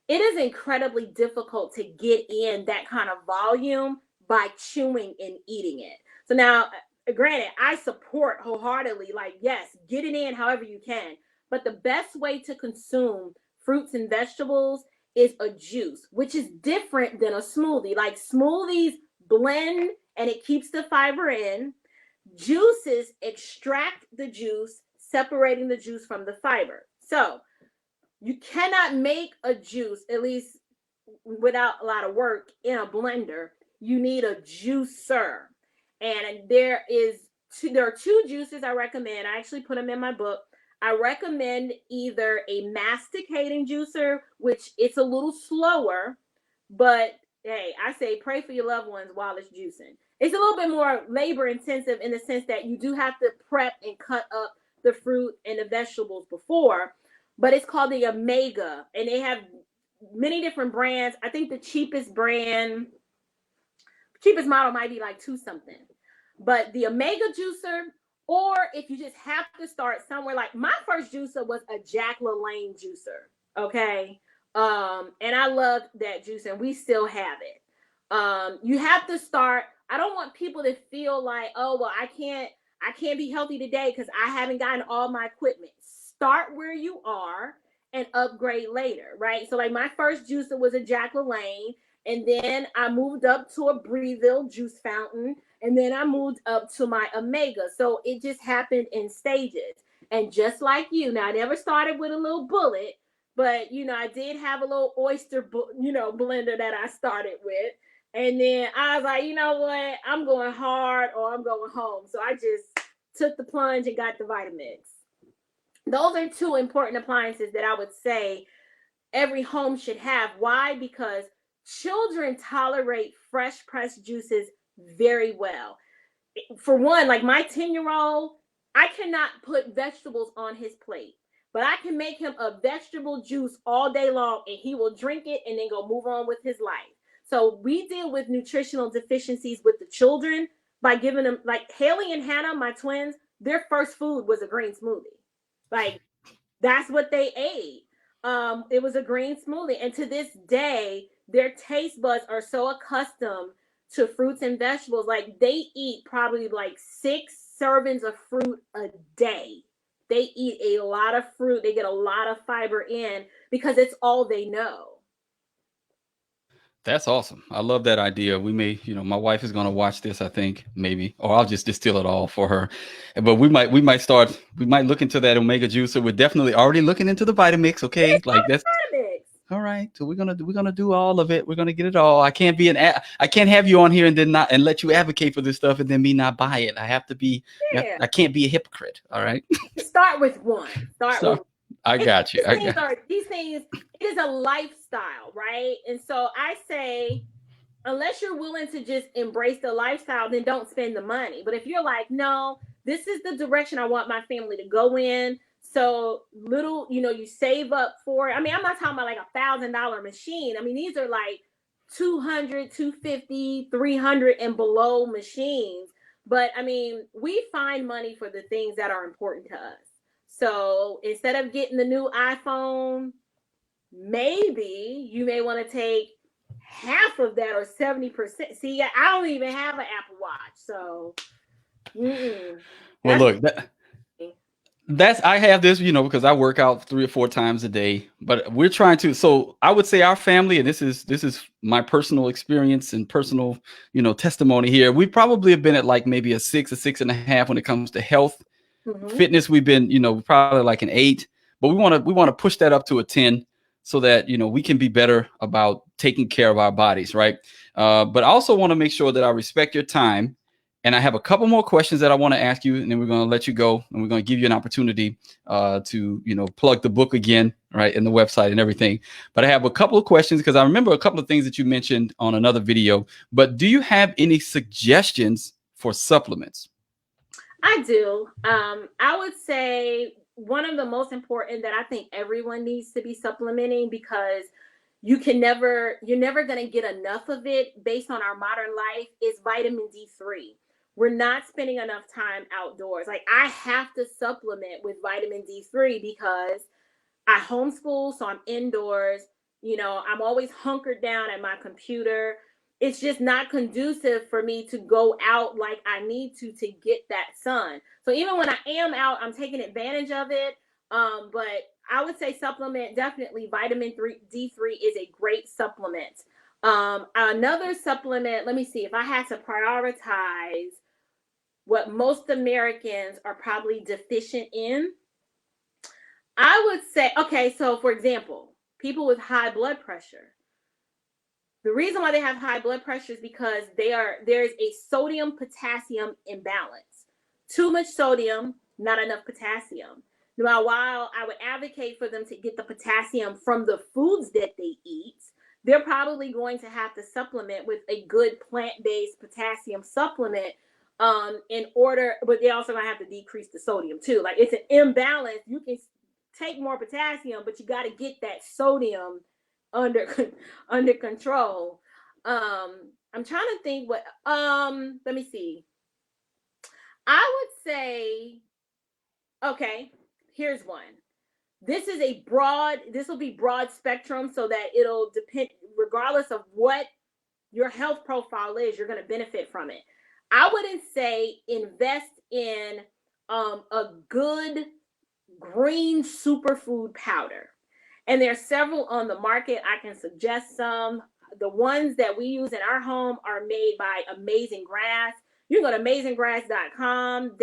it is incredibly difficult to get in that kind of volume by chewing and eating it. So now, granted, I support wholeheartedly, like, yes, get it in however you can, but the best way to consume fruits and vegetables is a juice, which is different than a smoothie. Like, smoothies blend and it keeps the fiber in. Juices extract the juice, separating the juice from the fiber. So you cannot make a juice, at least without a lot of work, in a blender. You need a juicer. And there are 2 juices I recommend. I actually put them in my book. I recommend either a masticating juicer, which it's a little slower, but hey, I say pray for your loved ones while it's juicing. It's a little bit more labor intensive in the sense that you do have to prep and cut up the fruit and the vegetables before, but it's called the Omega, and they have many different brands. I think the cheapest model might be like 2 something, but the Omega juicer, or if you just have to start somewhere, like my first juicer was a Jack LaLanne juicer. Okay. And I love that juice, and we still have it. You have to start. I don't want people to feel like, oh, well, I can't be healthy today because I haven't gotten all my equipment. Start where you are and upgrade later, right? So like my first juicer was a Jack LaLanne, and then I moved up to a Breville juice fountain, and then I moved up to my Omega. So it just happened in stages. And just like you, now I never started with a little bullet, but I did have a little oyster, blender that I started with. And then I was like, you know what? I'm going hard or I'm going home. So I just took the plunge and got the Vitamix. Those are 2 important appliances that I would say every home should have. Why? Because children tolerate fresh pressed juices very well. For one, like my 10-year-old, I cannot put vegetables on his plate, but I can make him a vegetable juice all day long and he will drink it and then go move on with his life. So we deal with nutritional deficiencies with the children by giving them, like Haley and Hannah, my twins, their first food was a green smoothie. Like that's what they ate. It was a green smoothie. And to this day, their taste buds are so accustomed to fruits and vegetables. Like they eat probably like 6 servings of fruit a day. They eat a lot of fruit. They get a lot of fiber in because it's all they know. That's awesome. I love that idea. We may, my wife is going to watch this, I think, maybe, or I'll just distill it all for her. But we might look into that omega juicer. We're definitely already looking into the Vitamix. Okay. It's Like that's Vitamix. all right. So we're going to do all of it. We're going to get it all. I can't have you on here and then not, and let you advocate for this stuff and then me not buy it. Yeah. I can't be a hypocrite. All right. Start with one. Start with So I got you. these things, it is a lifestyle, right? And so I say, unless you're willing to just embrace the lifestyle, then don't spend the money. But if you're like, no, this is the direction I want my family to go in. So little, you save up for it. I mean, I'm not talking about like $1,000 machine. I mean, these are like 200, 250, 300 and below machines. But I mean, we find money for the things that are important to us. So instead of getting the new iPhone, maybe you may want to take half of that or 70%. See, I don't even have an Apple Watch, so Well, look, that's I have this, because I work out 3 or 4 times a day. But we're trying to. So I would say our family, and this is my personal experience and personal, testimony here. We probably have been at like maybe a 6, a 6.5 when it comes to health. Fitness, we've been, probably like an 8, but we want to push that up to a 10 so that, we can be better about taking care of our bodies. Right. But I also want to make sure that I respect your time. And I have a couple more questions that I want to ask you, and then we're going to let you go, and we're going to give you an opportunity to, plug the book again, right, and the website and everything. But I have a couple of questions because I remember a couple of things that you mentioned on another video. But do you have any suggestions for supplements? I do. I would say one of the most important that I think everyone needs to be supplementing, because you're never going to get enough of it based on our modern life, is vitamin D3. We're not spending enough time outdoors. Like I have to supplement with vitamin D3 because I homeschool, so I'm indoors. I'm always hunkered down at my computer. It's just not conducive for me to go out like I need to get that sun. So even when I am out, I'm taking advantage of it. But I would say supplement, definitely vitamin D3 is a great supplement. Another supplement, let me see if I had to prioritize what most Americans are probably deficient in. I would say, okay, so for example, people with high blood pressure. The reason why they have high blood pressure is because there's a sodium potassium imbalance. Too much sodium, not enough potassium. Now, while I would advocate for them to get the potassium from the foods that they eat, they're probably going to have to supplement with a good plant-based potassium supplement in order, but they also gonna have to decrease the sodium too. Like it's an imbalance. You can take more potassium, but you got to get that sodium under control. I'm trying to think what let me see. I would say, okay, here's one. This will be broad spectrum so that it'll depend, regardless of what your health profile is, you're going to benefit from it. I wouldn't say invest in a good green superfood powder. And there are several on the market. I can suggest some. The ones that we use in our home are made by Amazing Grass. You can go to amazinggrass.com.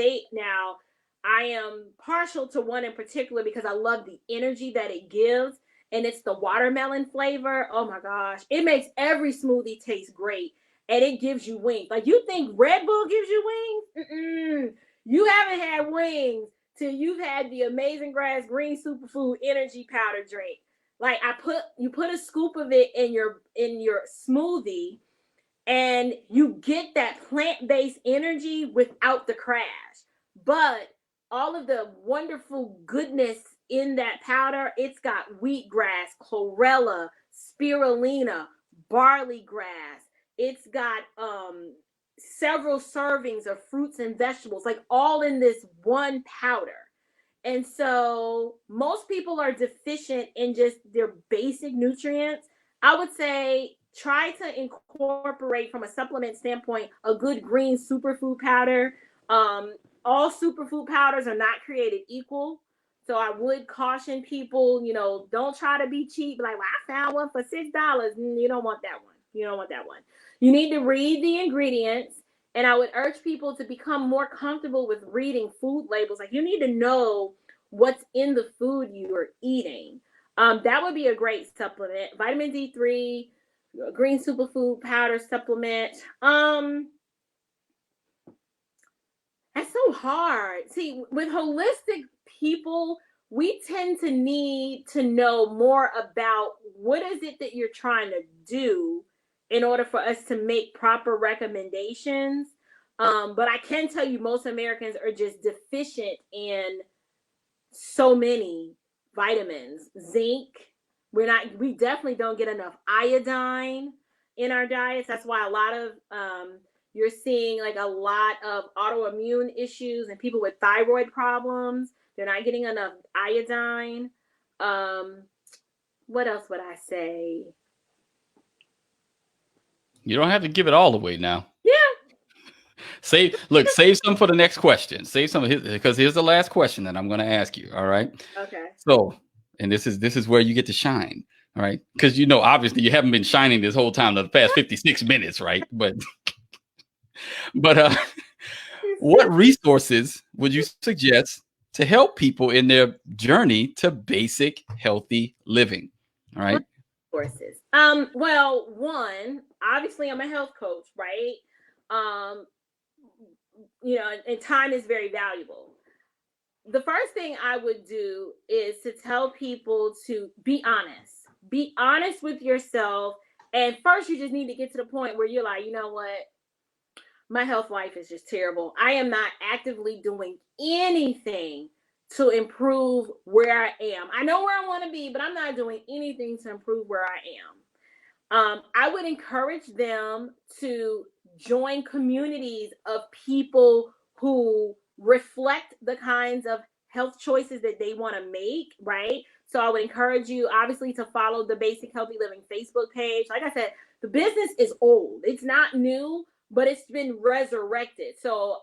I am partial to one in particular because I love the energy that it gives. And it's the watermelon flavor. Oh my gosh. It makes every smoothie taste great. And it gives you wings. Like you think Red Bull gives you wings? Mm-mm. You haven't had wings till you've had the Amazing Grass Green Superfood Energy Powder drink. Like you put a scoop of it in your smoothie, and you get that plant-based energy without the crash. But all of the wonderful goodness in that powder, it's got wheatgrass, chlorella, spirulina, barley grass. It's got several servings of fruits and vegetables, like all in this one powder. And so most people are deficient in just their basic nutrients. I would say try to incorporate from a supplement standpoint a good green superfood powder. All superfood powders are not created equal. So I would caution people, don't try to be cheap. Like, well, I found one for $6. You don't want that one. You don't want that one. You need to read the ingredients. And I would urge people to become more comfortable with reading food labels. Like, you need to know what's in the food you are eating. That would be a great supplement. Vitamin D3, green superfood powder supplement. That's so hard. See, with holistic people, we tend to need to know more about what is it that you're trying to do in order for us to make proper recommendations. But I can tell you most Americans are just deficient in so many vitamins. Zinc, we definitely don't get enough iodine in our diets. That's why a lot of you're seeing like a lot of autoimmune issues and people with thyroid problems. They're not getting enough iodine. What else would I say? You don't have to give it all away now. Yeah. Save some for the next question. Save some of his, because here's the last question that I'm going to ask you. All right. Okay. So, and this is where you get to shine. All right. Because obviously you haven't been shining this whole time, the past 56 minutes, right? But what resources would you suggest to help people in their journey to basic healthy living? All right. Resources. Well, one, obviously I'm a health coach, right? And time is very valuable. The first thing I would do is to tell people to be honest. Be honest with yourself. And first, you just need to get to the point where you're like, you know what? My health life is just terrible. I am not actively doing anything to improve where I am. I know where I want to be, but I'm not doing anything to improve where I am. I would encourage them to join communities of people who reflect the kinds of health choices that they want to make, right? So I would encourage you, obviously, to follow the Basic Healthy Living Facebook page. Like I said, the business is old. It's not new, but it's been resurrected. So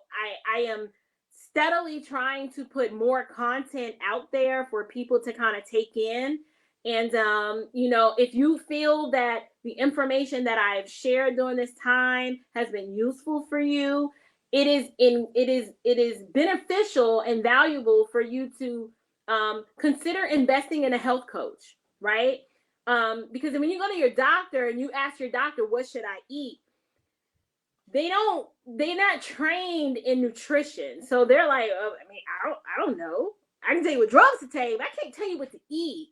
I am steadily trying to put more content out there for people to kind of take in. And, if you feel that the information that I've shared during this time has been useful for you, it is beneficial and valuable for you to consider investing in a health coach, right? Because when you go to your doctor and you ask your doctor, what should I eat? They're not trained in nutrition. So they're like, I don't know. I can tell you what drugs to take, but I can't tell you what to eat.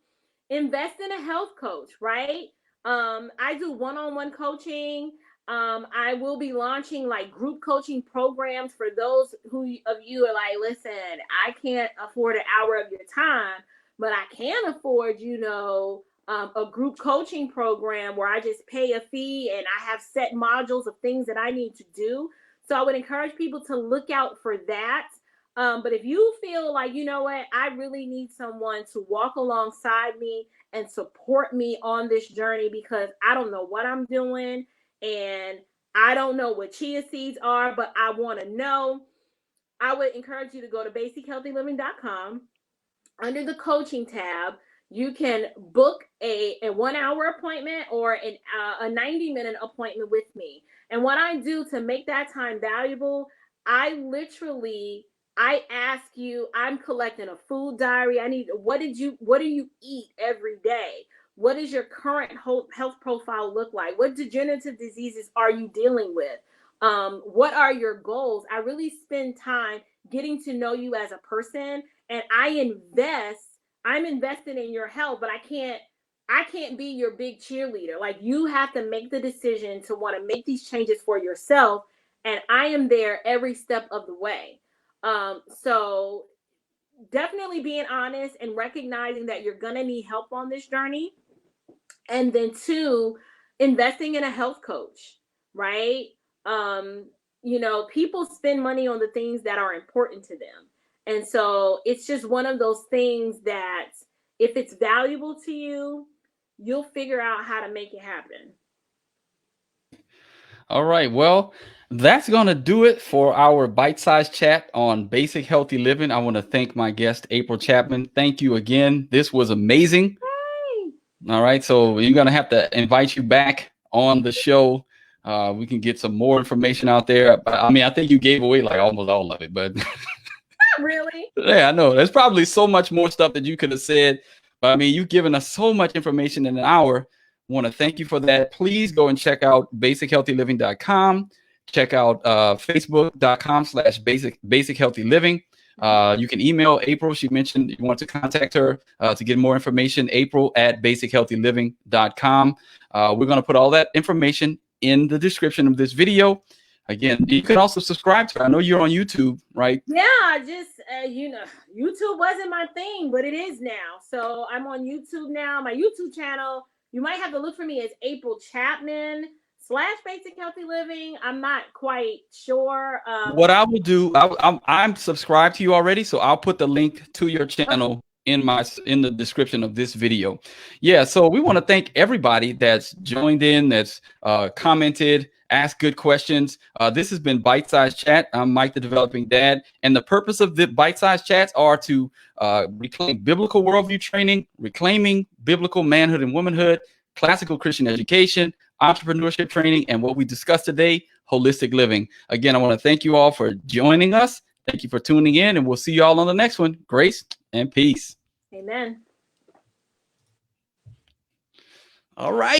Invest in a health coach, right? I do one-on-one coaching. I will be launching like group coaching programs for those of you are like, listen, I can't afford an hour of your time, but I can afford, a group coaching program where I just pay a fee and I have set modules of things that I need to do. So I would encourage people to look out for that. But if you feel like, you know what, I really need someone to walk alongside me and support me on this journey because I don't know what I'm doing and I don't know what chia seeds are, but I want to know, I would encourage you to go to basichealthyliving.com. Under the coaching tab, you can book a 1 hour appointment or a 90-minute appointment with me. And what I do to make that time valuable, I ask you, I'm collecting a food diary. What do you eat every day? What does your current health profile look like? What degenerative diseases are you dealing with? What are your goals? I really spend time getting to know you as a person, and I'm invested in your health, but I can't be your big cheerleader. Like, you have to make the decision to want to make these changes for yourself, and I am there every step of the way. So definitely being honest and recognizing that you're going to need help on this journey. And then 2, investing in a health coach, right? people spend money on the things that are important to them. And so it's just one of those things that if it's valuable to you, you'll figure out how to make it happen. All right. Well, that's going to do it for our bite-sized chat on basic healthy living. I want to thank my guest, April Chapman. Thank you again. This was amazing. Hey. All right. So you're going to have to invite you back on the show. We can get some more information out there. I mean, I think you gave away like almost all of it, but Not really. yeah, I know. There's probably so much more stuff that you could have said. But I mean, you've given us so much information in an hour. I want to thank you for that. Please go and check out basichealthyliving.com. Check out facebook.com/basic healthy living. You can email April. She mentioned you want to contact her to get more information. April@basichealthyliving.com. We're going to put all that information in the description of this video. Again, you can also subscribe to her. I know you're on YouTube, right? Yeah, just YouTube wasn't my thing, but it is now. So I'm on YouTube now. My YouTube channel, you might have to look for me as April Chapman /Basic Healthy Living. I'm not quite sure. What I will do, I'm subscribed to you already, so I'll put the link to your channel in the description of this video. Yeah, so we want to thank everybody that's joined in, that's commented, asked good questions. This has been Bite Size Chat. I'm Mike, the Developing Dad, and the purpose of the Bite Size Chats are to reclaim biblical worldview training, reclaiming biblical manhood and womanhood, classical Christian education, entrepreneurship training, and what we discussed today, holistic living. Again, I want to thank you all for joining us. Thank you for tuning in, and we'll see you all on the next one. Grace and peace. Amen. All right.